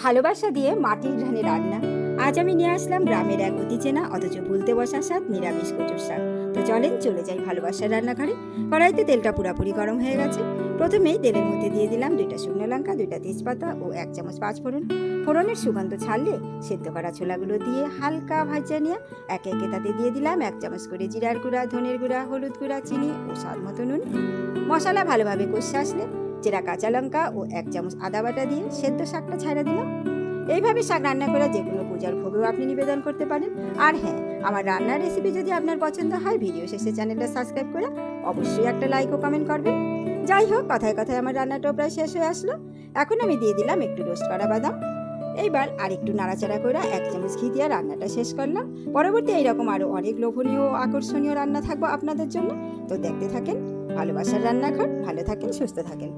ভালোবাসা দিয়ে মাটির ঘানে রান্না। আজ আমি নিয়ে আসলাম গ্রামের এক অতি চেনা অথচ ভুলতে বসা স্বাদ নিরামিষ কচুর শাক। তো চলেন চলে যাই ভালোবাসার রান্নাঘরে। কড়াইতে তেলটা পুরোপুরি গরম হয়ে গেছে। প্রথমেই তেলের মধ্যে দিয়ে দিলাম 2টা শুকনো লঙ্কা, 2টা তেজপাতা ও 1 চামচ পাঁচফোড়ন। ফোড়নের সুগন্ধ ছাড়লে সেদ্ধ করা ছোলাগুলো দিয়ে হালকা ভাজা নিয়ে একে একে তাতে দিয়ে দিলাম 1 চামচ করে জিরার গুঁড়া, ধনের গুঁড়া, হলুদ গুঁড়া, চিনি ও স্বাদ মতো নুন। মশলা ভালোভাবে কষে আসলে চেরা কাঁচা লঙ্কা ও 1 চামচ আদা বাটা দিয়ে সেদ্ধ শাকটা ছাড়া দিলাম। এইভাবে শাক রান্না করে যে কোনো পূজার ভোগেও আপনি নিবেদন করতে পারেন। আর হ্যাঁ, আমার রান্নার রেসিপি যদি আপনার পছন্দ হয়, ভিডিও শেষে চ্যানেলটা সাবস্ক্রাইব করে অবশ্যই একটা লাইক ও কমেন্ট করবেন। যাই হোক, কথায় কথায় আমার রান্নাটাও প্রায় শেষ হয়ে আসলো। এখন আমি দিয়ে দিলাম একটু রোস্ট করা বাদাম। এইবার আর একটু নাড়াচাড়া করে 1 চামচ ঘি দিয়ে রান্নাটা শেষ করলাম। পরবর্তী এইরকম আরও অনেক লোভনীয় ও আকর্ষণীয় রান্না থাকবো আপনাদের জন্য। তো দেখতে থাকেন ভালোবাসার রান্নাঘর। ভালো থাকেন, সুস্থ থাকেন।